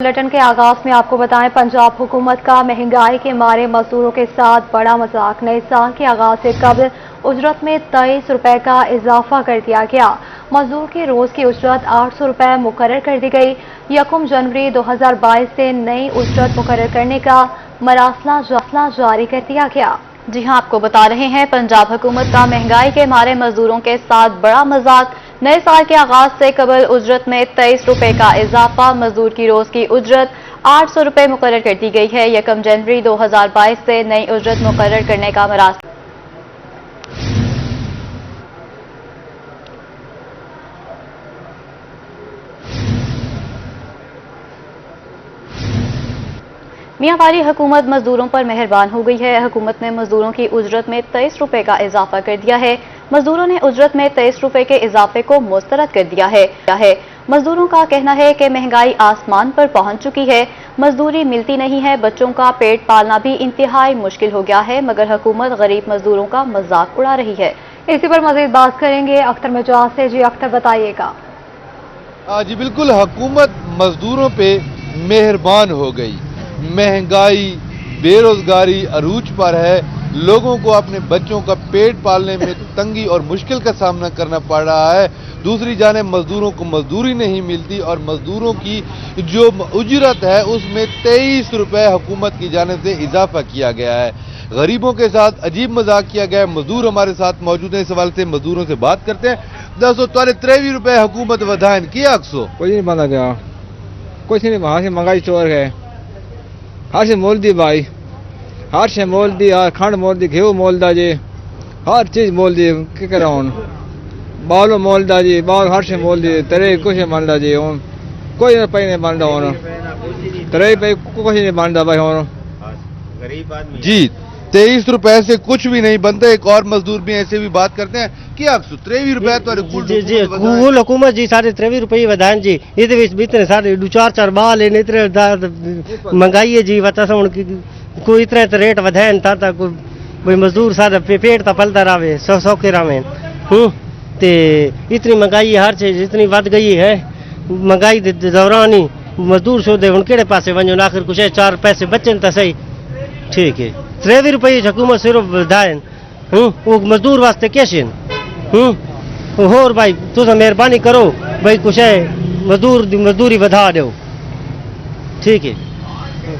Bulletin के आगाज में आपको बताएं, पंजाब हुकूमत का महंगाई के मारे मजदूरों के साथ बड़ा मजाक। नए साल के आगाज से कबल उजरत में 23 रुपए का इजाफा कर दिया गया। मजदूर की रोज की उजरत 800 रुपए मुकर्रर कर दी गई। 1 जनवरी 2022 से नई उजरत मुकर्रर करने का मरासला जारी कर दिया गया। जी हां, आपको बता रहे हैं, पंजाब हुकूमत का महंगाई के मारे मजदूरों के साथ बड़ा मजाक। नए साल के आगाज से कबल उजरत में 23 रुपए का इजाफा। मजदूर की रोज की उजरत 800 रुपए मुकर्रर कर दी गई है। 1 जनवरी 2022 से नई उजरत मुकर्रर करने का मरासला। मियां वाली हुकूमत मजदूरों पर मेहरबान हो गई है। हुकूमत ने मजदूरों की उजरत में 23 रुपए का इजाफा कर दिया है। मजदूरों ने उजरत में 23 रुपए के इजाफे को मुस्तरद कर दिया है। मजदूरों का कहना है कि महंगाई आसमान पर पहुंच चुकी है, मजदूरी मिलती नहीं है, बच्चों का पेट पालना भी इंतहाई मुश्किल हो गया है, मगर हुकूमत गरीब मजदूरों का मजाक उड़ा रही है। इसी पर मजीद बात करेंगे अख्तर मिजाज से। जी अख्तर, बताइएगा। जी बिल्कुल, हुकूमत मजदूरों पे मेहरबान हो गई। महंगाई, बेरोजगारी अरूज पर है। लोगों को अपने बच्चों का पेट पालने में तंगी और मुश्किल का सामना करना पड़ रहा है। दूसरी जाने मजदूरों को मजदूरी नहीं मिलती और मजदूरों की जो उजरत है उसमें 23 रुपए हुकूमत की जानिब से इजाफा किया गया है। गरीबों के साथ अजीब मजाक किया गया है। मजदूर हमारे साथ मौजूद हैं, इस सवाल से मजदूरों से बात करते हैं। 23 रुपए हुकूमत वधाइन किया अक्सो कुछ नहीं बंदा गया, कुछ नहीं। वहां से महंगाई चोर है, हर से मोल दी भाई, हर से मोल दी, खंड मोल दी, घेऊ मोल दा जी, हर चीज मोल दी। क्या करा हूं, बालो मोल दा जी, बाल हर से मोल दी। तेरे कुछ नहीं बनता जी, हूं कोई पे नहीं बनता, हूं तेरे पे कुछ नहीं बनता भाई। हूं गरीब आदमी जी 23 रुपए से कुछ भी नहीं बनता। एक और मजदूर भी ऐसे भी बात करते हैं कि 23 रुपए तो हुकूमत जी साढ़े 23 रुपये वधान जी। इतने सारे 4-4 बाल इतने महंगाई है जी। बता कोई इतने रेट वधान था कोई मजदूर सारा पेट तो पलता रहे, सौखे रहे। ते इतनी महंगाई हर चीज इतनी वध गई है। महंगाई के दौरान ही मजदूर सोदे हूँ कि पासे वजो, आखिर कुछ 4 पैसे बचन तो सही। ठीक है, 23 रुपये हुकूमत सिर्फ वधाइन, वो मजदूर वास्ते कैसे होर भाई तुम मेहरबानी करो भाई, कुछ है मजदूरी वधा दो। ठीक है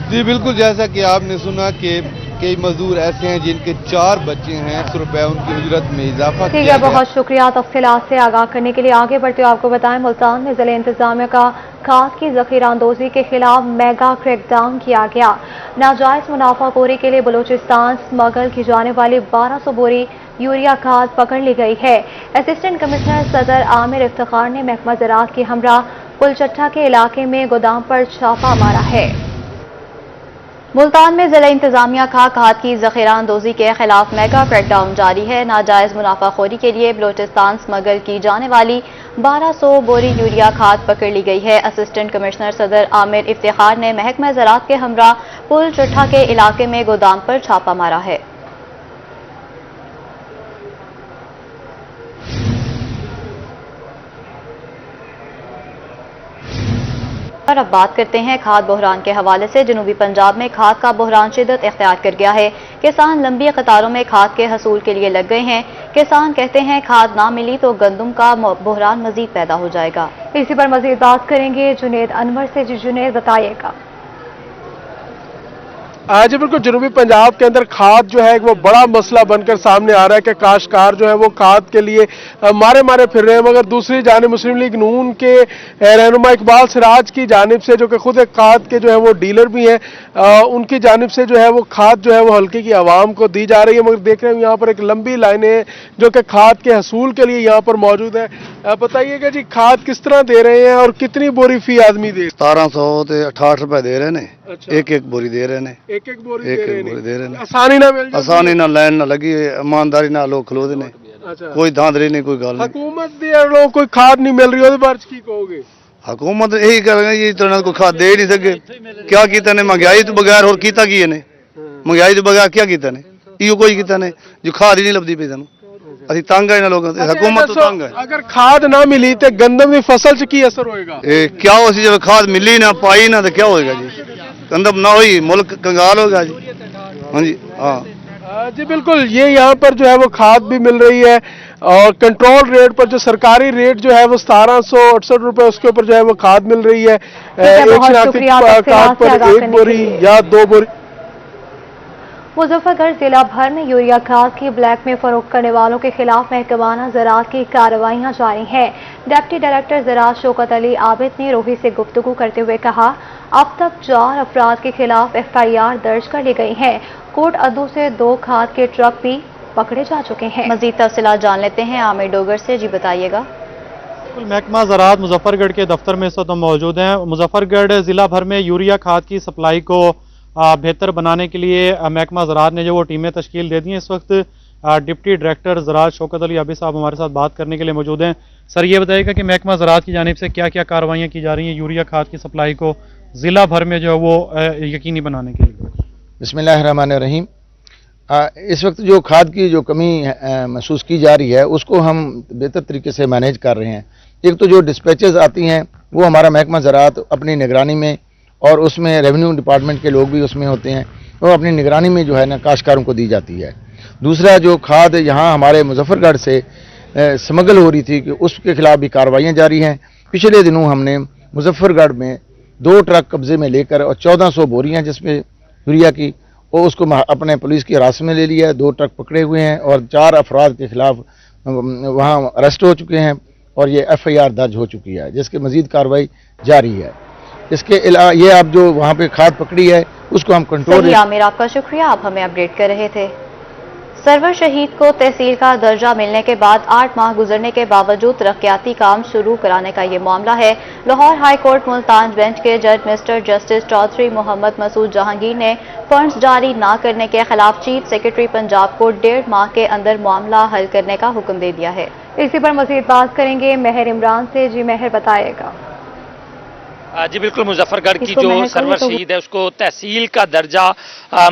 जी बिल्कुल, जैसा कि आपने सुना कि कई मजदूर ऐसे हैं जिनके 4 बच्चे हैं, 100 रुपए उनकी उजरत में इजाफा किया ठीक है, बहुत शुक्रिया तफसीलात से आगाह करने के लिए। आगे बढ़ते हुए आपको बताएं, मुल्तान में जिला इंतजामिया का खाद की जखीरा अंदोजी के खिलाफ मेगा क्रैकडाउन किया गया। नाजायज मुनाफाखोरी के लिए बलूचिस्तान स्मगल की जाने वाली 1200 बोरी यूरिया खाद पकड़ ली गई है। असिस्टेंट कमिश्नर सदर आमिर इफ्तिखार ने महकमा ज़राअत के हमरा पुलचट्टा के इलाके में गोदाम पर छापा मारा है। मुल्तान में जिला इंतजामिया का खाद की जखीरा अंदोजी के खिलाफ मेगा क्रैकडाउन जारी है। नाजायज मुनाफाखोरी के लिए बलूचिस्तान स्मगल की जाने वाली 1200 बोरी यूरिया खाद पकड़ ली गई है। असिस्टेंट कमिश्नर सदर आमिर इफ्तिखार ने महकमा ज़राअत के हमरा पुल चट्ठा के इलाके में गोदाम पर छापा मारा है। अब बात करते हैं खाद बहरान के हवाले से। जनूबी पंजाब में खाद का बहरान शिद्दत इख्तियार कर गया है। किसान लंबी कतारों में खाद के हसूल के लिए लग गए हैं। किसान कहते हैं खाद ना मिली तो गंदम का बहरान मजीद पैदा हो जाएगा। इसी पर मजीद बात करेंगे जुनेद अनवर से। जी जुनेद, बताइएगा। जी बिल्कुल, जनूबी पंजाब के अंदर खाद जो है वो बड़ा मसला बनकर सामने आ रहा है कि काश्तकार जो है वो खाद के लिए मारे फिर रहे हैं। मगर दूसरी जानिब मुस्लिम लीग नून के रहनुमा इकबाल सिराज की जानिब से, जो कि खुद एक खाद के जो है वो डीलर भी हैं, उनकी जानिब से जो है वो खाद जो है वो हल्के की आवाम को दी जा रही है। मगर देख रहे हैं यहाँ पर एक लंबी लाइनें हैं जो कि खाद के हसूल के लिए यहाँ पर मौजूद है। बताइएगा जी, खाद किस तरह दे रहे हैं और कितनी बोरी फी आदमी दे? 1700 ਤੇ 68 रुपए दे रहे हैं। एक बोरी दे रहे हैं, एक बोरी दे रहे हैं। आसानी ना मिल, आसानी ना लाइन ना लगी, ईमानदारी ना लोग खलोदे ने। कोई धांधली नहीं, कोई गल नहीं। हुकूमत दी लोग कोई खाद नहीं मिल रही, ਉਹਦੇ ਬਾਰੇ ਕੀ ਕਹੋਗੇ? हुकूमत यही करेंगे जी, तो कोई खाद दे नहीं सके। क्या किया ने? महंगाई तो बगैर और किया की ने? महंगाई तो बगैर क्या किया ने? इहो कोई किया ने जो खाद ही नहीं लभदी पई सानू। ਅਸੀਂ ਤੰਗ ਆ ਇਹਨਾਂ ਲੋਕਾਂ ਤੇ, ਹਕੂਮਤ ਤੋਂ ਤੰਗ ਹੈ। ਅਗਰ ਖਾਦ ਨਾ ਮਿਲੀ ਤੇ ਗੰਦਮ ਦੀ ਫਸਲ 'ਚ ਕੀ ਅਸਰ ਹੋਏਗਾ? ਇਹ ਕਿਆ ਹੋ ਸੀ ਜब ਖਾਦ ਮਿਲੀ ਨਾ ਪਾਈ ਨਾ तो क्या होएगा जी, गंदम ना हुई मुल्क कंगाल होगा जी। हाँ जी, हाँ जी बिल्कुल, ये यहाँ पर जो है वो खाद भी मिल रही है और कंट्रोल रेट पर जो सरकारी रेट जो है वो 1768 रुपए, उसके ऊपर जो है वो खाद मिल रही है। एक शिनाख्ती कार्ड पर 1 बोरी या 2 बोरी। मुजफ्फरगढ़ जिला भर में यूरिया खाद की ब्लैक में फरोख्त करने वालों के खिलाफ महकमाना ज़राअत की कार्रवाइयां जारी हैं। डिप्टी डायरेक्टर ज़राअत शौकत अली आबिद ने रोही से गुफ्तगू करते हुए कहा, अब तक 4 अफराद के खिलाफ FIR दर्ज कर ली गई है। कोट अद्दू से 2 खाद के ट्रक भी पकड़े जा चुके हैं। मजीद तफसीलात जान लेते हैं आमिर डोगर से। जी बताइएगा। महकमा ज़राअत मुजफ्फरगढ़ के दफ्तर में इस वक्त हम मौजूद हैं। मुजफ्फरगढ़ ज़िला भर में यूरिया खाद की सप्लाई को बेहतर बनाने के लिए महकमा ज़राअत ने जो वो टीमें तश्कील दे दी हैं। इस वक्त डिप्टी डायरेक्टर ज़राअत शौकत अली आबिद साहब हमारे साथ बात करने के लिए मौजूद हैं। सर, ये बताइएगा कि महकमा ज़राअत की जानिब से क्या क्या कार्रवाइयाँ की जा रही हैं यूरिया खाद की सप्लाई को ज़िला भर में जो है वो यकीनी बनाने के लिए? बिस्मिल्लाहिर्रहमानिर्रहीम। इस वक्त जो खाद की जो कमी महसूस की जा रही है उसको हम बेहतर तरीके से मैनेज कर रहे हैं। एक तो जो डिस्पैचेस आती हैं वो हमारा महकमा ज़राअत अपनी निगरानी में, और उसमें रेवेन्यू डिपार्टमेंट के लोग भी उसमें होते हैं, वो अपनी निगरानी में जो है ना काश्तकारों को दी जाती है। दूसरा, जो खाद यहाँ हमारे मुजफ्फरगढ़ से स्मगल हो रही थी कि उसके खिलाफ भी कार्रवाइयाँ जारी हैं। पिछले दिनों हमने मुजफ्फरगढ़ में 2 ट्रक कब्जे में लेकर और 1400 बोरियाँ जिसमें यूरिया की, वो उसको अपने पुलिस की हिरासत में ले लिया है। 2 ट्रक पकड़े हुए हैं और 4 अफराद के खिलाफ वहाँ अरेस्ट हो चुके हैं और ये FIR दर्ज हो चुकी है, जिसकी मजीद कार्रवाई जारी है। इसके अलावा ये आप जो वहाँ पे खाद पकड़ी है उसको हम कंट्रोल। आमिर, आपका शुक्रिया, आप हमें अपडेट कर रहे थे। सरवर शहीद को तहसील का दर्जा मिलने के बाद 8 माह गुजरने के बावजूद तरक्याती काम शुरू कराने का ये मामला है। Lahore high court Multan bench के जज मिस्टर जस्टिस चौधरी मोहम्मद मसूद जहांगीर ने फंड्स जारी न करने के खिलाफ चीफ सेक्रेटरी पंजाब को 1.5 माह के अंदर मामला हल करने का हुक्म दे दिया है। इसी पर मजीद बात करेंगे महर इमरान से। जी महर, बताइएगा। जी बिल्कुल, मुजफ्फरगढ़ की जो सरवर शहीद है उसको तहसील का दर्जा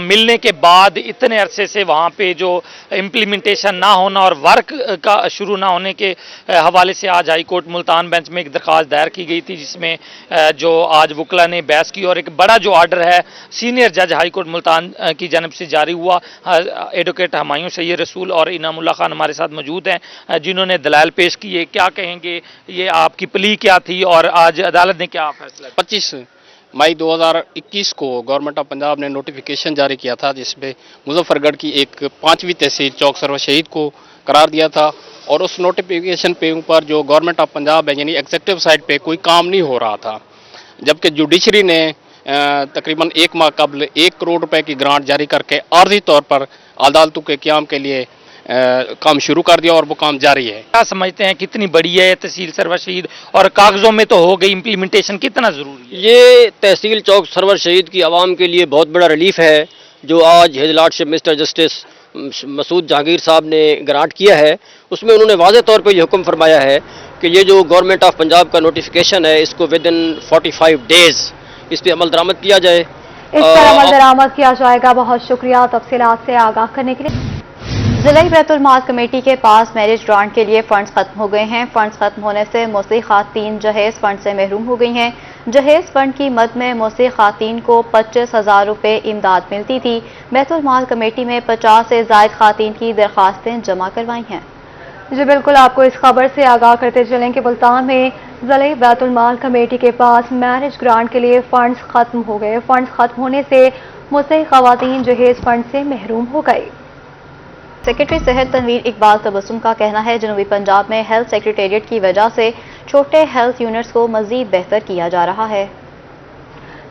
मिलने के बाद इतने अरसे से वहाँ पे जो इम्प्लीमेंटेशन ना होना और वर्क का शुरू ना होने के हवाले से आज हाई कोर्ट मुल्तान बेंच में एक दरख्वास्त दायर की गई थी, जिसमें जो आज वकला ने बहस की और एक बड़ा जो आर्डर है सीनियर जज हाई कोर्ट मुल्तान की जानब से जारी हुआ। एडवोकेट हमायूं सैयद रसूल और इनामुल्लाह खान हमारे साथ मौजूद हैं, जिन्होंने दलाइल पेश किए। क्या कहेंगे, ये आपकी प्ली क्या थी और आज अदालत ने क्या फैसला? 25 मई 2021 को गवर्नमेंट ऑफ पंजाब ने नोटिफिकेशन जारी किया था, जिसमें मुजफ्फरगढ़ की एक 5वीं तहसील चौक सरवर शहीद को करार दिया था। और उस नोटिफिकेशन पे ऊपर जो गवर्नमेंट ऑफ पंजाब है यानी एग्जीक्यूटिव साइड पे कोई काम नहीं हो रहा था, जबकि जुडिशरी ने तकरीबन 1 माह कबल 1 करोड़ रुपए की ग्रांट जारी करके आर्जी तौर पर अदालतों के क़याम के लिए काम शुरू कर दिया और वो काम जारी है। क्या समझते हैं कितनी बड़ी है तहसील सरवर शहीद और कागजों में तो हो गई, इम्प्लीमेंटेशन कितना जरूरी है? ये तहसील चौक सरवर शहीद की आवाम के लिए बहुत बड़ा रिलीफ है, जो आज his lordship mister justice Masood Jahangir साहब ने ग्रांट किया है। उसमें उन्होंने वाज़ेह तौर पर यह हुक्म फरमाया है कि ये जो गवर्नमेंट ऑफ पंजाब का नोटिफिकेशन है इसको विद इन 45 डेज इस पर अमल दरामद किया जाए। इस पर अमल दरामद किया जाएगा। बहुत शुक्रिया तफसीलात से आगाह करने के लिए। जिला बैतुल माल कमेटी के पास मैरिज ग्रांट के लिए फंड्स खत्म हो गए हैं। फंड्स खत्म होने से मुस्लिम खातन जहेज फंड से महरूम हो गई हैं। जहेज फंड की मद में मुस्लिम खातन को 25,000 रुपये इमदाद मिलती थी। बैतुल माल कमेटी में 50 से ज़ायद खातन की दरख्वास्तें जमा करवाई हैं। जी बिल्कुल, आपको इस खबर से आगाह करते चलें कि मुल्तान में ज़िला बैतुल माल कमेटी के पास मैरिज ग्रांट के लिए फंड्स खत्म हो गए। फंड्स खत्म होने से मुस्लिम खातन जहेज फंड से महरूम हो गई। सेक्रेटरी सेहत तनवीर इकबाल तबस्सुम का कहना है, जनूबी पंजाब में हेल्थ सेक्रेटेरिएट की वजह से छोटे हेल्थ यूनिट्स को मजीद बेहतर किया जा रहा है,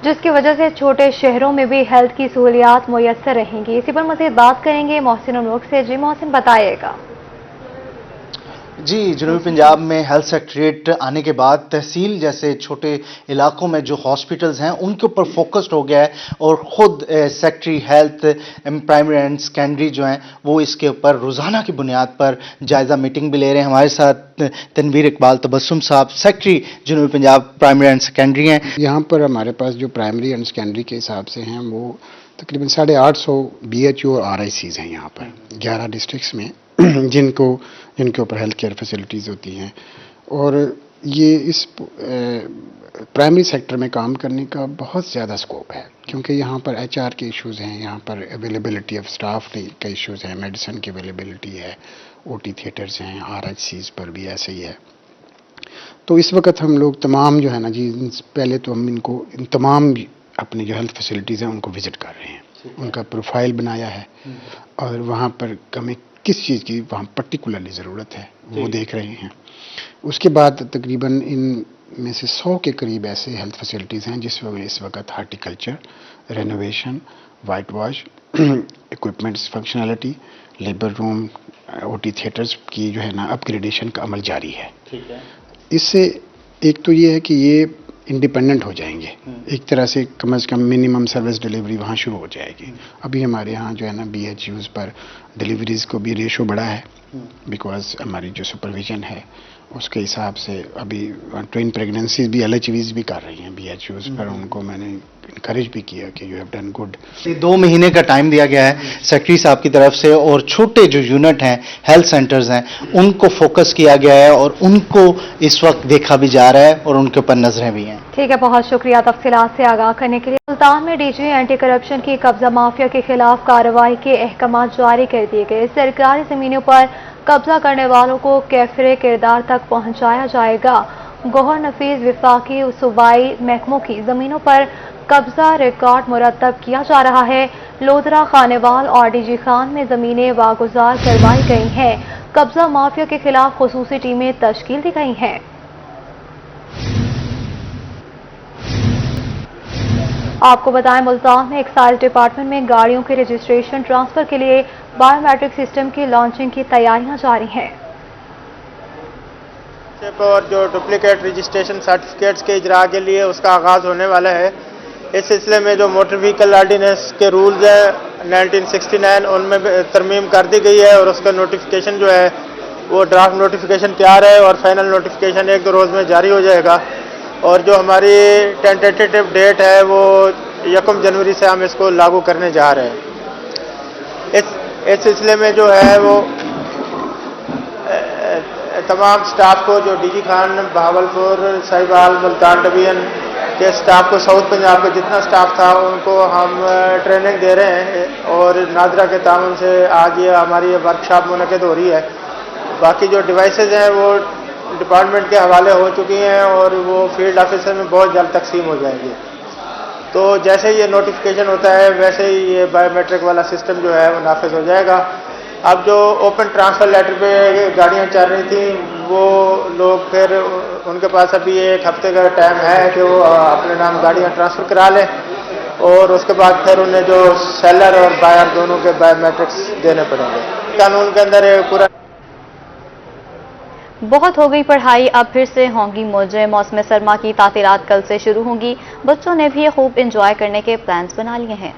जिसकी वजह से छोटे शहरों में भी हेल्थ की सहूलियात मुयस्सर रहेंगी। इसी पर मजीद बात करेंगे मोहसिन उमर से। जी मोहसिन, बताइएगा। जी, जनूबी पंजाब में हेल्थ सेक्रेटेरिएट आने के बाद तहसील जैसे छोटे इलाकों में जो हॉस्पिटल्स हैं उनके ऊपर फोकस्ड हो गया है और ख़ुद secretary health primary and secondary जो हैं वो इसके ऊपर रोज़ाना की बुनियाद पर जायज़ा मीटिंग भी ले रहे हैं। हमारे साथ तनवीर इकबाल तबस्सुम साहब सेक्रेटरी जनूबी पंजाब प्राइमरी एंड सेकेंडरी हैं। यहाँ पर हमारे पास जो प्राइमरी एंड सेकेंडरी के हिसाब से हैं वो तकरीबन 850 BHU और RICs हैं यहाँ पर 11 डिस्ट्रिक्ट्स में। जिनके ऊपर हेल्थ केयर फैसिलिटीज़ होती हैं। और ये इस प्राइमरी सेक्टर में काम करने का बहुत ज़्यादा स्कोप है, क्योंकि यहाँ पर HR के इश्यूज़ हैं, यहाँ पर अवेलेबिलिटी ऑफ स्टाफ के इश्यूज़ हैं, मेडिसिन की अवेलेबिलिटी है, OT थिएटर्स हैं, RHCs पर भी ऐसे ही है। तो इस वक्त हम लोग तमाम जो है ना जी, पहले तो हम इन तमाम अपनी जो हेल्थ फैसिलिटीज़ हैं उनको विज़िट कर रहे हैं, उनका प्रोफाइल बनाया है और वहाँ पर हमें किस चीज़ की वहाँ पर्टिकुलरली ज़रूरत है वो देख रहे हैं। उसके बाद तकरीबन इन में से 100 के करीब ऐसे हेल्थ फैसिलिटीज़ हैं जिस वक्त इस वक्त horticulture, renovation, white wash, equipments functionality, labour room, OT theatres की जो है ना अपग्रेडेशन का अमल जारी है। ठीक है। इससे एक तो ये है कि ये इंडिपेंडेंट हो जाएंगे, एक तरह से कम मिनिमम सर्विस डिलीवरी वहाँ शुरू हो जाएगी। अभी हमारे यहाँ जो है ना BHUs पर डिलीवरीज़ को भी रेशो बढ़ा है, बिकॉज हमारी जो सुपरविजन है उसके हिसाब से अभी ट्विन प्रेगनेंसीज भी LHVs भी कर रही हैं BHUs पर। उनको मैंने इनकरेज भी किया कि यू हैव डन गुड। 2 महीने का टाइम दिया गया है सेक्रेटरी साहब की तरफ से, और छोटे जो यूनिट हैं, हेल्थ सेंटर्स हैं, उनको फोकस किया गया है और उनको इस वक्त देखा भी जा रहा है और उनके ऊपर नजरें भी हैं। ठीक है, बहुत शुक्रिया तफसीलात से आगाह करने के लिए। मुल्तान में DG एंटी करप्शन की कब्जा माफिया के खिलाफ कार्रवाई के अहकाम जारी कर दिए गए। सरकारी जमीनों पर कब्जा करने वालों को कैफरे किरदार तक पहुंचाया जाएगा। गौहर नफीज विफाकी सूबाई महकमों की जमीनों पर कब्जा रिकॉर्ड मुरतब किया जा रहा है। लोधरा, खानेवाल और DG खान में जमीनें वागुजार करवाई गई हैं। कब्जा माफिया के खिलाफ खुसूसी टीमें तश्कील दी गई हैं। आपको बताएं, मुल्तान में एक्साइज डिपार्टमेंट में गाड़ियों के रजिस्ट्रेशन ट्रांसफर के लिए बायोमेट्रिक सिस्टम की लॉन्चिंग की तैयारियां जारी हैं। और जो डुप्लीकेट रजिस्ट्रेशन सर्टिफिकेट्स के इजरा के लिए उसका आगाज़ होने वाला है। इस सिलसिले में जो मोटर व्हीकल ऑर्डिनेंस के रूल्स हैं 1969 उनमें तरमीम कर दी गई है और उसका नोटिफिकेशन जो है वो ड्राफ्ट नोटिफिकेशन तैयार है और फाइनल नोटिफिकेशन 1-2 रोज़ में जारी हो जाएगा। और जो हमारी टेंटेटिव डेट है वो 1 जनवरी से हम इसको लागू करने जा रहे हैं। इस सिलसिले में जो है वो तमाम स्टाफ को, जो DG खान, बहावलपुर, साहिबाल, मुल्तान डिवीजन के स्टाफ को, साउथ पंजाब का जितना स्टाफ था उनको हम ट्रेनिंग दे रहे हैं और नादरा के ताउन से आज ये हमारी वर्कशॉप मुनक़िद हो रही है। बाकी जो डिवाइसेज हैं वो डिपार्टमेंट के हवाले हो चुकी हैं और वो फील्ड ऑफिसर में बहुत जल्द तकसीम हो जाएंगी। तो जैसे ही ये नोटिफिकेशन होता है वैसे ही ये बायोमेट्रिक वाला सिस्टम जो है वो नाफिज हो जाएगा। अब जो ओपन ट्रांसफ़र लेटर पे गाड़ियां चल रही थी वो लोग फिर उनके पास अभी 1 हफ्ते का टाइम है कि वो अपने नाम गाड़ियां ट्रांसफ़र करा लें और उसके बाद फिर उन्हें जो सेलर और बायर दोनों के बायोमेट्रिक्स देने पड़ेंगे। कानून के अंदर पूरा बहुत हो गई पढ़ाई, अब फिर से होंगी मौजें। मौसम सरमा की तातीलात कल से शुरू होंगी। बच्चों ने भी खूब एंजॉय करने के प्लान्स बना लिए हैं।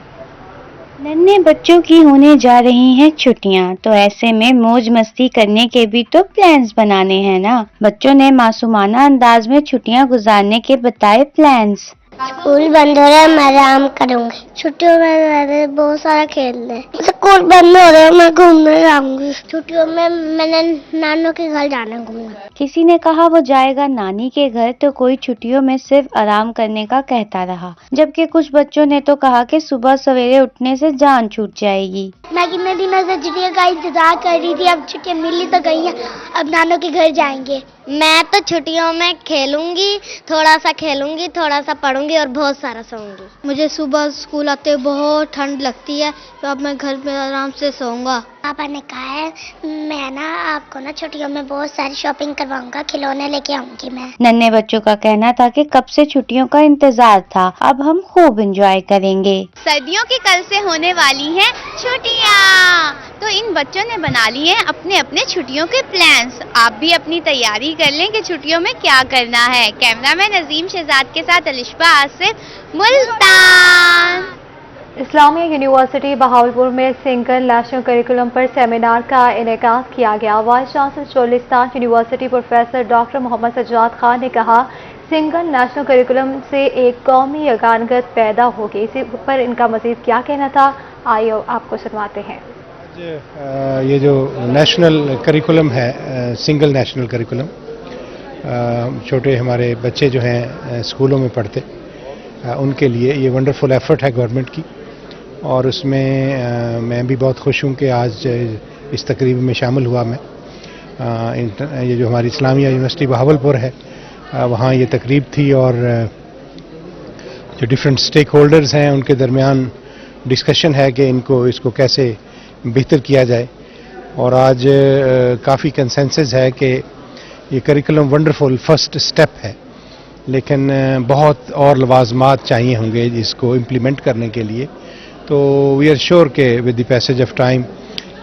नन्हे बच्चों की होने जा रही हैं छुट्टियां, तो ऐसे में मौज मस्ती करने के भी तो प्लान्स बनाने हैं ना। बच्चों ने मासूमाना अंदाज में छुट्टियां गुजारने के बताए प्लान्स। स्कूल बंद हो रहा है, मैं आराम करूंगी। छुट्टियों में बहुत सारा खेलना है। स्कूल बंद हो रहा है, मैं घूमने जाऊंगी। छुट्टियों में मैंने नानों के घर जाना है घूमने। किसी ने कहा वो जाएगा नानी के घर, तो कोई छुट्टियों में सिर्फ आराम करने का कहता रहा, जबकि कुछ बच्चों ने तो कहा कि सुबह सवेरे उठने से जान छूट जाएगी। मैं कितने दिनों से छुट्टियों का इंतजार कर रही थी, अब छुट्टियां मिली तो गई हैं, अब नानों के घर जाएंगे। मैं तो छुट्टियों में खेलूंगी, थोड़ा सा खेलूंगी, थोड़ा सा पढ़ूंगी और बहुत सारा सोऊंगी। मुझे सुबह स्कूल आते बहुत ठंड लगती है, तो अब मैं घर में आराम से सोऊंगा। पापा ने कहा है मैं ना आपको ना छुट्टियों में बहुत सारी शॉपिंग करवाऊंगा, खिलौने लेके आऊंगी मैं। नन्हे बच्चों का कहना था कि कब से छुट्टियों का इंतजार था, अब हम खूब एंजॉय करेंगे। सर्दियों की कल से होने वाली हैं छुट्टियां, तो इन बच्चों ने बना लिए हैं अपने अपने छुट्टियों के प्लान्स। आप भी अपनी तैयारी कर लें कि छुट्टियों में क्या करना है। कैमरामैन अजीम शहजाद के साथ अलिशबा आसिफ, मुल्तान। इस्लामिया यूनिवर्सिटी बहावलपुर में सिंगल नेशनल करिकुलम पर सेमिनार का इनेकाद किया गया। Vice chancellor Cholistan university professor doctor Mohammad Sajjad Khan ने कहा, सिंगल नेशनल करिकुलम से एक कौमी यगानगत पैदा होगी। इसी पर इनका मजीद क्या कहना था, आइए आपको सुनवाते हैं। ये जो नेशनल करिकुलम है, सिंगल नेशनल करिकुलम, छोटे हमारे बच्चे जो हैं स्कूलों में पढ़ते, उनके लिए ये वंडरफुल एफर्ट है गवर्नमेंट की, और उसमें मैं भी बहुत खुश हूँ कि आज इस तकरीब में शामिल हुआ मैं। ये जो हमारी इस्लामिया यूनिवर्सिटी बहावलपुर है, वहाँ ये तकरीब थी, और जो डिफरेंट स्टेक होल्डर्स हैं उनके दरमियान डिस्कशन है कि इसको कैसे बेहतर किया जाए, और आज काफ़ी कंसेंसस है कि ये करिकुलम वंडरफुल फर्स्ट स्टेप है, लेकिन बहुत और लवाजमात चाहिए होंगे इसको इम्प्लीमेंट करने के लिए। तो वी आर श्योर कि with the passage of time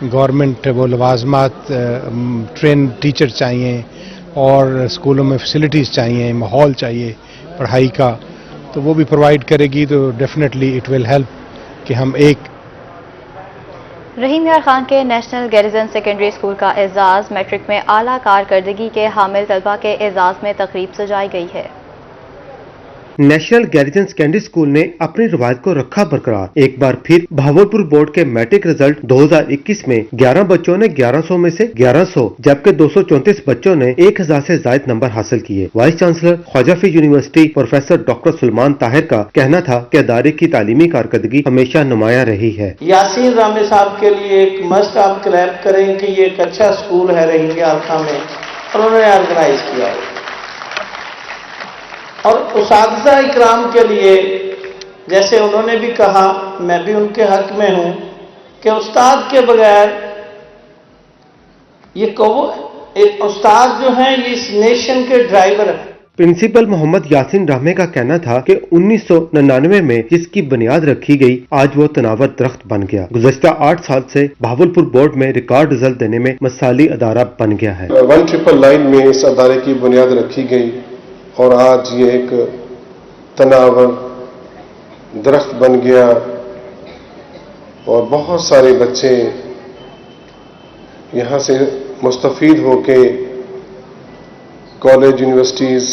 government वो लवाजमात, ट्रेन टीचर चाहिए, और स्कूलों में फैसिलिटीज़ चाहिए, माहौल चाहिए पढ़ाई का, तो वो भी प्रोवाइड करेगी। तो डेफिनेटली इट विल हेल्प कि हम एक। रहीम यार खान के नेशनल गैरिजन सेकेंडरी स्कूल का एजाज़, मैट्रिक में आला कारकर्दगी के हामिल तलबा के एजाज़ में तकरीब सजाई गई है। नेशनल गैरिजन सेकेंडरी स्कूल ने अपनी रवायत को रखा बरकरार। एक बार फिर भावलपुर बोर्ड के मैट्रिक रिजल्ट 2021 में 11 बच्चों ने 1100 में से 1100, जबकि 234 बच्चों ने 1000 से ज्यादा नंबर हासिल किए। Vice chancellor Khawaja Hafeez university professor doctor Sulaiman Tahir का कहना था कि अदारे की तालीमी कारकर्दगी हमेशा नुमाया रही है। यासीन रामे साहब के लिए एक मस्ट आप क्लैप करें कि ये एक अच्छा स्कूल है रहीम यार खान में, उन्होंने ऑर्गेनाइज किया है। और उस्ताद इकराम के लिए, जैसे उन्होंने भी कहा, मैं भी उनके हक में हूं कि उस्ताद के बगैर ये एक उस्ताद जो हैं ये इस नेशन के ड्राइवर हैं। प्रिंसिपल मोहम्मद यासीन रामे का कहना था कि 1999 में जिसकी बुनियाद रखी गई, आज वो तनावर दरख्त बन गया। गुज़श्ता 8 साल से भावलपुर बोर्ड में रिकॉर्ड रिजल्ट देने में मिसाली अदारा बन गया है। 1999 में इस अदारे की बुनियाद रखी गई, और आज ये एक तनावर दरख्त बन गया, और बहुत सारे बच्चे यहाँ से मुस्तफीद होके कॉलेज, यूनिवर्सिटीज़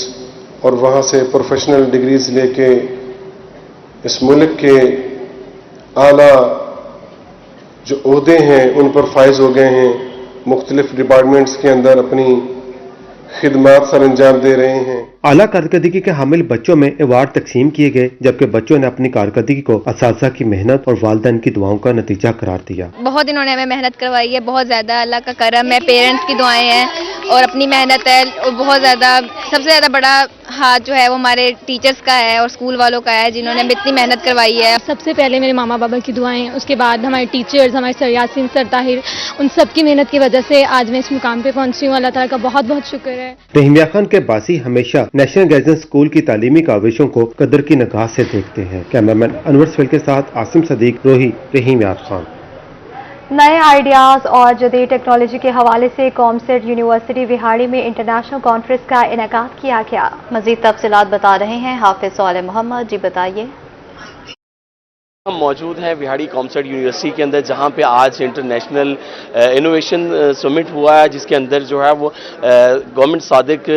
और वहाँ से प्रोफेशनल डिग्रीज लेके इस मुल्क के आला जो ओहदे हैं उन पर फाइज हो गए हैं। मुख्तलिफ डिपार्टमेंट्स के अंदर अपनी खिदमात सर अंजाम दे रहे हैं। आला कारकर्दगी के हामिल बच्चों में अवार्ड तकसीम किए गए, जबकि बच्चों ने अपनी कारकर्दगी को असातिज़ा की मेहनत और वालिदैन की दुआओं का नतीजा करार दिया। बहुत इन्होंने हमें मेहनत करवाई है, बहुत ज्यादा अल्लाह का करम है, पेरेंट्स की दुआएं हैं और अपनी मेहनत है, और बहुत ज्यादा सबसे ज्यादा बड़ा हाथ जो है वो हमारे टीचर्स का है और स्कूल वालों का है, जिन्होंने हमें इतनी मेहनत करवाई है। सबसे पहले मेरे मामा बाबा की दुआएं, उसके बाद हमारे टीचर्स, हमारे सर यासीन, सर ताहिर, उन सब की मेहनत की वजह से आज मैं इस मुकाम पे पहुंची हूँ। अल्लाह ताला का बहुत बहुत शुक्र है। रहीम यार खान के बासी हमेशा नेशनल गैरिजन स्कूल की तालीमी काविशों को कदर की निगाह से देखते हैं। कैमरामैन अनवर सफेल के साथ आसिम सदीक, रोही, रहीम यार खान। नए आइडियाज़ और जदीद टेक्नोलॉजी के हवाले से कॉमसेट यूनिवर्सिटी विहाड़ी में इंटरनेशनल कॉन्फ्रेंस का इनेकाद किया गया। मजीद तफसीलात बता रहे हैं हाफिज सोले मोहम्मद। जी बताइए। हम मौजूद हैं विहाड़ी कॉमसेट यूनिवर्सिटी के अंदर, जहां पे आज इंटरनेशनल इनोवेशन समिट हुआ है, जिसके अंदर जो है वो government Sadiq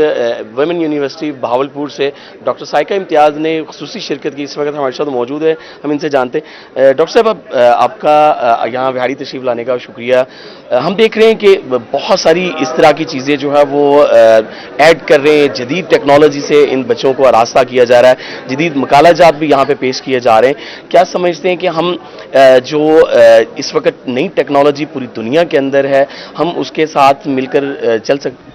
women university Bahawalpur से डॉक्टर साइका इम्तियाज़ ने खुसूसी शिरकत की। इस वक्त हमारे साथ मौजूद है, हम इनसे जानते हैं। डॉक्टर साहब, आपका यहाँ विहाड़ी तशरीफ लाने का शुक्रिया। हम देख रहे हैं कि बहुत सारी इस तरह की चीज़ें जो है वो ऐड कर रहे हैं, जदीद टेक्नोलॉजी से इन बच्चों को आरास्ता किया जा रहा है, जदीद मकालाजात भी यहाँ पे पेश किए जा रहे हैं। क्या समझते हैं कि हम जो इस वक्त नई टेक्नोलॉजी पूरी दुनिया के अंदर है, हम उसके साथ मिलकर चल सकते?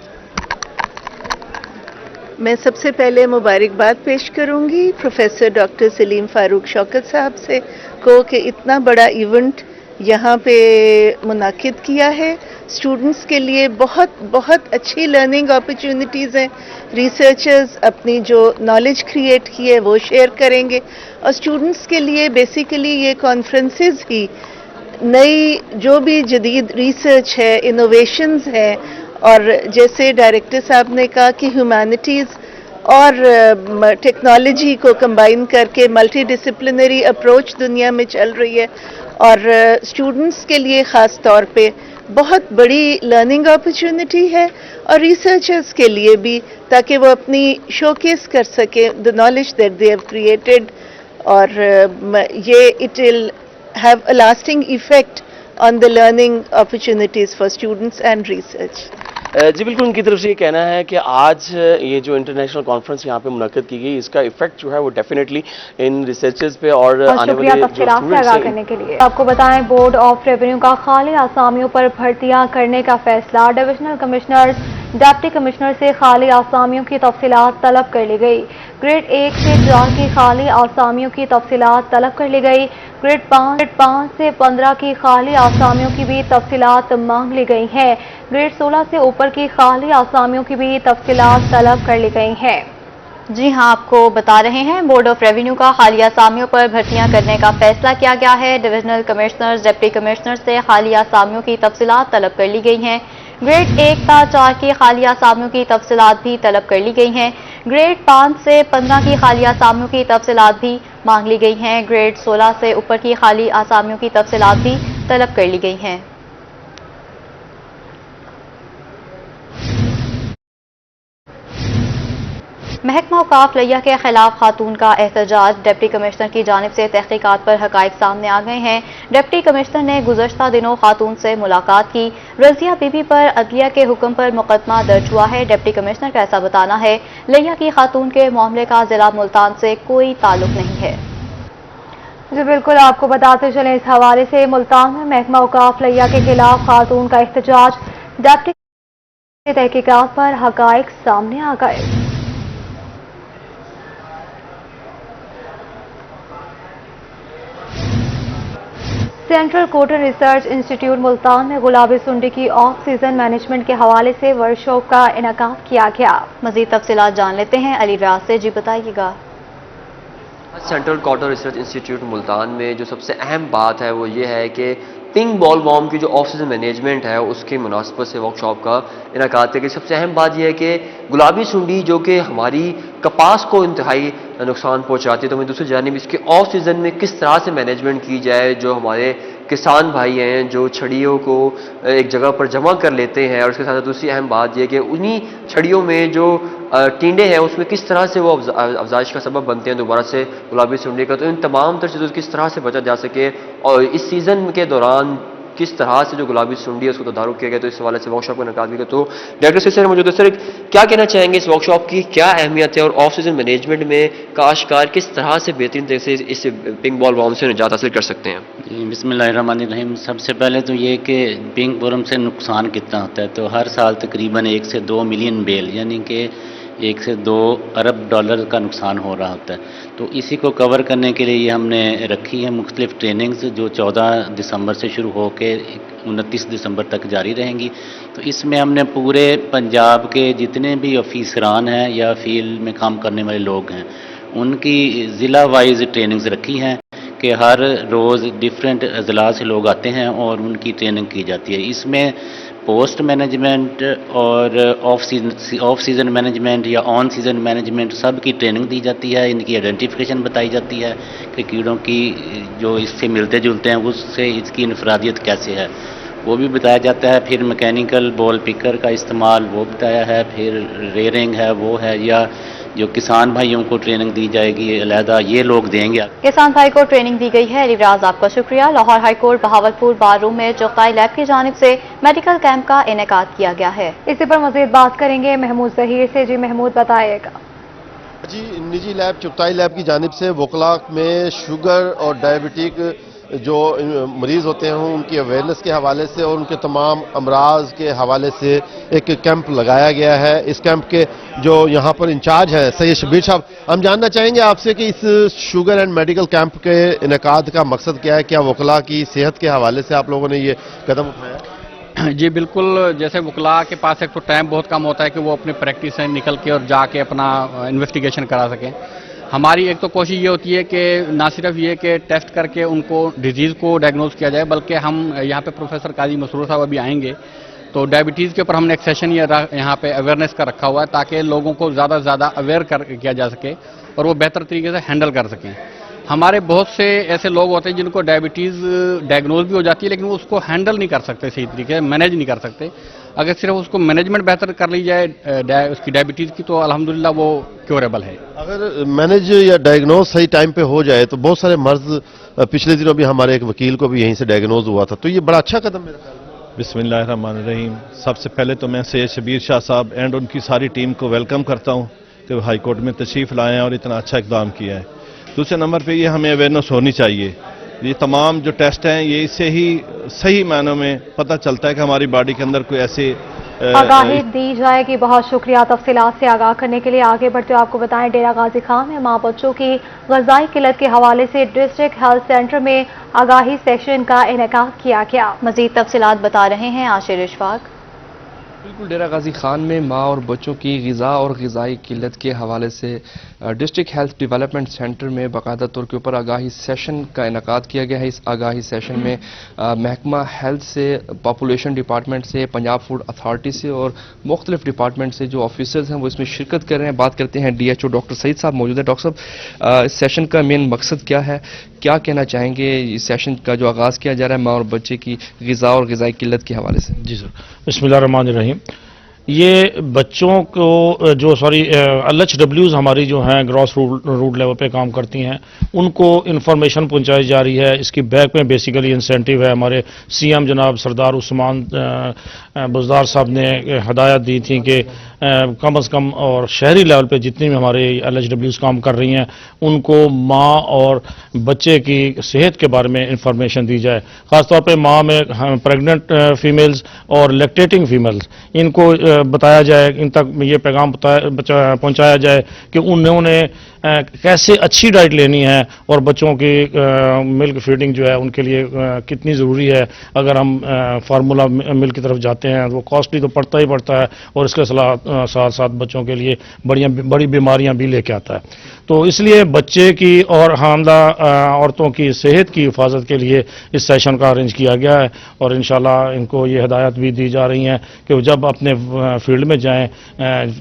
मैं सबसे पहले मुबारकबाद पेश करूंगी प्रोफेसर डॉक्टर सलीम फारूक शौकत साहब से को कि इतना बड़ा इवेंट यहाँ पे मुनाकिद किया है। स्टूडेंट्स के लिए बहुत बहुत अच्छी लर्निंग अपॉर्चुनिटीज़ हैं। रिसर्चर्स अपनी जो नॉलेज क्रिएट की है वो शेयर करेंगे, और स्टूडेंट्स के लिए बेसिकली ये कॉन्फ्रेंसेस ही नई जो भी जदीद रिसर्च है, इनोवेशंस है, और जैसे डायरेक्टर साहब ने कहा कि ह्यूमैनिटीज़ और टेक्नोलॉजी को कंबाइन करके मल्टी डिसिप्लिनरी अप्रोच दुनिया में चल रही है, और स्टूडेंट्स के लिए ख़ास तौर पे बहुत बड़ी लर्निंग अपॉर्चुनिटी है, और रिसर्चर्स के लिए भी, ताकि वो अपनी शोकेस कर सकें the knowledge that they have created, और ये it will have a lasting effect on the learning opportunities for students and research. جی بالکل ان کی طرف سے یہ کہنا ہے کہ آج یہ جو انٹرنیشنل کانفرنس یہاں پہ منعقد کی گئی اس کا ایفیکٹ جو ہے وہ ڈیفینیٹلی ان ریسرچرز پہ اور آنے والے جو تفصیلات سے آگاہ کرنے کے لیے آپ کو بتائیں بورڈ آف ریونیو کا خالی آسامیوں پر بھرتیاں کرنے کا فیصلہ، ڈویژنل کمشنر ڈپٹی کمشنر سے خالی آسامیوں کی تفصیلات طلب کر لی گئی۔ گریڈ 1 سے 4 کی خالی آسامیوں کی تفصیلات طلب کر لی گئی۔ گریڈ 5 سے 15 کی خالی آسامیوں کی بھی تفصیلات مانگ لی گئی ہیں۔ گریڈ 16 سے اوپر کی خالی آسامیوں کی بھی تفصیلات طلب کر لی گئی ہیں۔ جی ہاں، آپ کو بتا رہے ہیں بورڈ آف ریونیو کا خالی آسامیوں پر بھرتیاں کرنے کا فیصلہ کیا گیا ہے۔ ڈویژنل کمشنرز ڈپٹی کمشنر سے خالی آسامیوں کی تفصیلات طلب کر لی گئی ہیں۔ گریڈ 1 تا 4 کی خالی آسامیوں کی تفصیلات بھی طلب کر لی گئی ہیں۔ گریڈ 5 سے 15 کی خالی آسامیوں کی تفصیلات بھی مانگ لی گئی ہیں۔ گریڈ 16 سے اوپر کی خالی آسامیوں کی تفصیلات بھی طلب کر لی گئی ہیں۔ محکمہ اوقاف لیا کے خلاف خاتون کا احتجاج، ڈپٹی کمشنر کی جانب سے تحقیقات پر حقائق سامنے آ گئے ہیں۔ ڈپٹی کمشنر نے گزشتہ دنوں خاتون سے ملاقات کی۔ رضیہ بی بی پر عدلیہ کے حکم پر مقدمہ درج ہوا ہے۔ ڈپٹی کمشنر کا ایسا بتانا ہے لیا کی خاتون کے معاملے کا ضلع ملتان سے کوئی تعلق نہیں ہے۔ جی بالکل، آپ کو بتاتے چلیں اس حوالے سے ملتان میں محکمہ اوقاف لیا کے خلاف خاتون کا احتجاج، ڈپٹی تحقیقات پر حقائق سامنے آ گئے۔ Central cotton research institute Multan میں گلابی سنڈی کی آف سیزن مینجمنٹ کے حوالے سے ورکشاپ کا انعقاد کیا گیا۔ مزید تفصیلات جان لیتے ہیں علی راز سے، جی بتائیے گا۔ Central cotton research institute Multan میں جو سب سے اہم بات ہے وہ یہ ہے کہ پنک بال وارم کی جو آف سیزن مینجمنٹ ہے اس کی مناسبت سے ورکشاپ کا انعقاد کیا گیا۔ سب سے اہم بات یہ ہے کہ گلابی سنڈی جو کہ ہماری کپاس کو انتہائی نقصان پہنچاتی ہے، تو میں دوسری جانب اس کے آف سیزن میں کس طرح سے مینجمنٹ کی جائے، جو ہمارے کسان بھائی ہیں جو چھڑیوں کو ایک جگہ پر جمع کر لیتے ہیں، اور اس کے ساتھ دوسری اہم بات یہ کہ انہی چھڑیوں میں جو ٹینڈے ہیں اس میں کس طرح سے وہ افزائش کا سبب بنتے ہیں دوبارہ سے گلابی سنڈی کا، تو ان تمام تر چیزوں کس طرح سے بچا جا سکے اور اس سیزن کے دوران کس طرح سے جو گلابی سنڈی ہے اس کو تدارک کیا گیا، تو اس حوالے سے ورکشاپ کا انعقاد کیا۔ تو ڈاکٹر سر موجود ہے، سر کیا کہنا چاہیں گے اس ورکشاپ کی کیا اہمیت ہے، اور آف سیزن مینجمنٹ میں کاشتکار کس طرح سے بہترین طریقے سے اس پنک بال وارم سے نجات حاصل کر سکتے ہیں؟ بسم اللہ الرحمن الرحیم۔ سب سے پہلے تو یہ کہ پنک ورم سے نقصان کتنا ہوتا ہے، تو ہر سال تقریباً 1 سے 2 ملین بیل یعنی کہ 1 سے 2 ارب ڈالر کا نقصان ہو رہا ہوتا ہے۔ تو اسی کو کور کرنے کے لیے یہ ہم نے رکھی ہیں مختلف ٹریننگز جو 14 دسمبر سے شروع ہو کے 29 دسمبر تک جاری رہیں گی۔ تو اس میں ہم نے پورے پنجاب کے جتنے بھی آفیسران ہیں یا فیلڈ میں کام کرنے والے لوگ ہیں ان کی ضلع وائز ٹریننگز رکھی ہیں کہ ہر روز ڈفرینٹ اضلاع سے لوگ آتے ہیں اور ان کی ٹریننگ کی جاتی ہے۔ اس میں پوسٹ مینجمنٹ اور آف سیزن مینجمنٹ یا آن سیزن مینجمنٹ سب کی ٹریننگ دی جاتی ہے، ان کی آئیڈینٹیفیکیشن بتائی جاتی ہے کہ کیڑوں کی جو اس سے ملتے جلتے ہیں اس سے اس کی انفرادیت کیسے ہے وہ بھی بتایا جاتا ہے۔ پھر میکینیکل بال پکر کا استعمال وہ بتایا ہے، پھر ریئرنگ ہے وہ ہے، یا جو کسان بھائیوں کو ٹریننگ دی جائے گی علیحدہ یہ لوگ دیں گے۔ کسان بھائی کو ٹریننگ دی گئی ہے۔ علی راز آپ کا شکریہ۔ لاہور ہائی کورٹ بہاولپور بار روم میں چغتائی لیب کی جانب سے میڈیکل کیمپ کا انعقاد کیا گیا ہے۔ اسی پر مزید بات کریں گے محمود ظہیر سے۔ جی محمود بتائیے گا۔ جی نجی لیب چغتائی لیب کی جانب سے وکلاء میں شوگر اور ڈائبٹک جو مریض ہوتے ہیں ان کی اویئرنیس کے حوالے سے اور ان کے تمام امراض کے حوالے سے ایک کیمپ لگایا گیا ہے۔ اس کیمپ کے جو یہاں پر انچارج ہیں سید شبیر صاحب، ہم جاننا چاہیں گے آپ سے کہ اس شوگر اینڈ میڈیکل کیمپ کے انعقاد کا مقصد کیا ہے؟ کیا وکلاء کی صحت کے حوالے سے آپ لوگوں نے یہ قدم اٹھایا؟ جی بالکل، جیسے وکلاء کے پاس ایک تو ٹائم بہت کم ہوتا ہے کہ وہ اپنی پریکٹس سے نکل کے اور جا کے اپنا انویسٹیگیشن کرا سکیں۔ ہماری ایک تو کوشش یہ ہوتی ہے کہ نہ صرف یہ کہ ٹیسٹ کر کے ان کو ڈیزیز کو ڈائگنوز کیا جائے، بلکہ ہم یہاں پہ پروفیسر قاضی مسرور صاحب ابھی آئیں گے تو ڈائبٹیز کے اوپر ہم نے ایک سیشن یہاں پہ اویئرنیس کا رکھا ہوا ہے تاکہ لوگوں کو زیادہ سے زیادہ اویئر کیا جا سکے اور وہ بہتر طریقے سے ہینڈل کر سکیں۔ ہمارے بہت سے ایسے لوگ ہوتے ہیں جن کو ڈائبٹیز ڈائگنوز بھی ہو جاتی ہے لیکن وہ اس کو ہینڈل نہیں کر سکتے صحیح طریقے سے، مینیج نہیں کر سکتے۔ अगर सिर्फ उसको मैनेजमेंट बेहतर कर ली जाए उसकी डायबिटीज़ की, तो अल्हम्दुलिल्लाह वो क्योरेबल है। अगर मैनेज या डायग्नोज सही टाइम पे हो जाए तो बहुत सारे मर्ज, पिछले दिनों भी हमारे एक वकील को भी यहीं से डायग्नोज हुआ था, तो ये बड़ा अच्छा कदम मेरा ख्याल है। बिस्मिल्लाहिर्रहमानिर्रहीम। सबसे पहले तो मैं सैयद शबीर शाह साहब एंड उनकी सारी टीम को वेलकम करता हूँ कि वो हाई कोर्ट में तशरीफ़ लाए हैं और इतना अच्छा इक़दाम किया है। दूसरे नंबर पे ये हमें अवेयरनेस होनी चाहिए, ये तमाम जो टेस्ट हैं ये इससे ही सही मायनों में पता चलता है कि हमारी बॉडी के अंदर कोई ऐसे आगाही दी जाएगी। बहुत शुक्रिया तफसीलात से आगाह करने के लिए। आगे बढ़ते आपको बताएं, डेरा गाजी खान में माँ बच्चों की ग़िज़ाई किल्लत के हवाले से डिस्ट्रिक्ट हेल्थ सेंटर में आगाही सेशन का इनेकाद किया गया। मजीद तफसीलात बता रहे हैं आशिर इशफाक। बिल्कुल, डेरा गाजी खान में माँ और बच्चों की ग़िज़ा और ग़िज़ाई किल्लत के हवाले से डिस्ट्रिक्ट हेल्थ डेवलपमेंट सेंटर में बाकायदा तौर के ऊपर आगाही सेशन का इनेकाद किया गया है। इस आगाही सेशन में महकमा हेल्थ से, पॉपुलेशन डिपार्टमेंट से, पंजाब फूड अथॉरिटी से और मुख्तलिफ डिपार्टमेंट से जो ऑफिसर्स हैं वो इसमें शिरकत कर रहे हैं। बात करते हैं DHO डॉक्टर सईद साहब मौजूद है। डॉक्टर साहब, इस सेशन का मेन मकसद क्या है, क्या कहना चाहेंगे इस सेशन का जो आगाज़ किया जा रहा है माँ और बच्चे की ग़िज़ा और ग़िज़ाई किल्लत के हवाले से? जी सर, बिस्मिल्लाहिर्रहमानिर्रहीम। ये बच्चों को जो LHWs हमारी जो हैं ग्रॉस रूट लेवल पे काम करती हैं, उनको इन्फॉर्मेशन पहुंचाई जा रही है। इसकी बैक में बेसिकली इंसेंटिव है। हमारे CM जनाब सरदार उस्मान बुज़दार साहब ने हदायत दी थी कि कम से कम और शहरी लेवल पे जितनी भी हमारे LHWs काम कर रही हैं उनको माँ और बच्चे की सेहत के बारे में इंफॉर्मेशन दी जाए। ख़ासतौर पे माँ में प्रेग्नेंट फीमेल्स और लैक्टेटिंग फीमेल्स, इनको बताया जाए, इन तक ये पैगाम पहुंचाया जाए कि उन्होंने कैसे अच्छी डाइट लेनी है और बच्चों की मिल्क फीडिंग जो है उनके लिए कितनी ज़रूरी है। अगर हम फार्मूला मिल्क की तरफ जाते हैं वो कॉस्टली तो पड़ता ही पड़ता है और इसके साथ साथ बच्चों के लिए बड़ी बीमारियां भी लेके आता है। तो इसलिए बच्चे की और हामला औरतों की सेहत की हिफाजत के लिए इस सेशन का अरेंज किया गया है और इंशाल्लाह इनको ये हिदायत भी दी जा रही हैं कि वो जब अपने फील्ड में जाएं,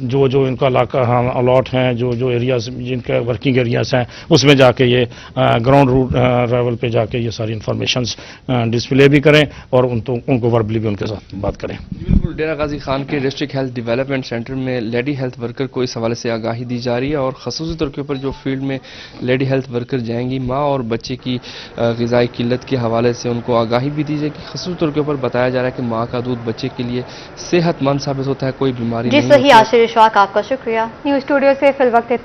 जो इनका इलाका अलॉट हैं, जो एरियाज जिनके वर्किंग एरियाज हैं, उसमें जाके ये ग्राउंड रूट लेवल पे जाके ये सारी इंफॉर्मेशंस डिस्प्ले भी करें और उनको वर्बली भी उनके साथ बात करें। बिल्कुल, डेरा गाजी खान के डिस्ट्रिक्ट हेल्थ डेवलपमेंट सेंटर में लेडी हेल्थ वर्कर को इस हवाले से आगाही दी जा रही है और ख़ुसूसी तौर के ऊपर जो फील्ड में लेडी हेल्थ वर्कर जाएंगी, माँ और बच्चे की ग़िज़ाई किल्लत के हवाले से उनको आगाही भी दी जाएगी। ख़ुसूसी तौर के ऊपर बताया जा रहा है कि माँ का दूध बच्चे के लिए सेहतमंद साबित होता है, कोई बीमारी नहीं होती है। जी सही आशिर इशफाक, आपका शुक्रिया। न्यूज़ स्टूडियो से फिल वक्त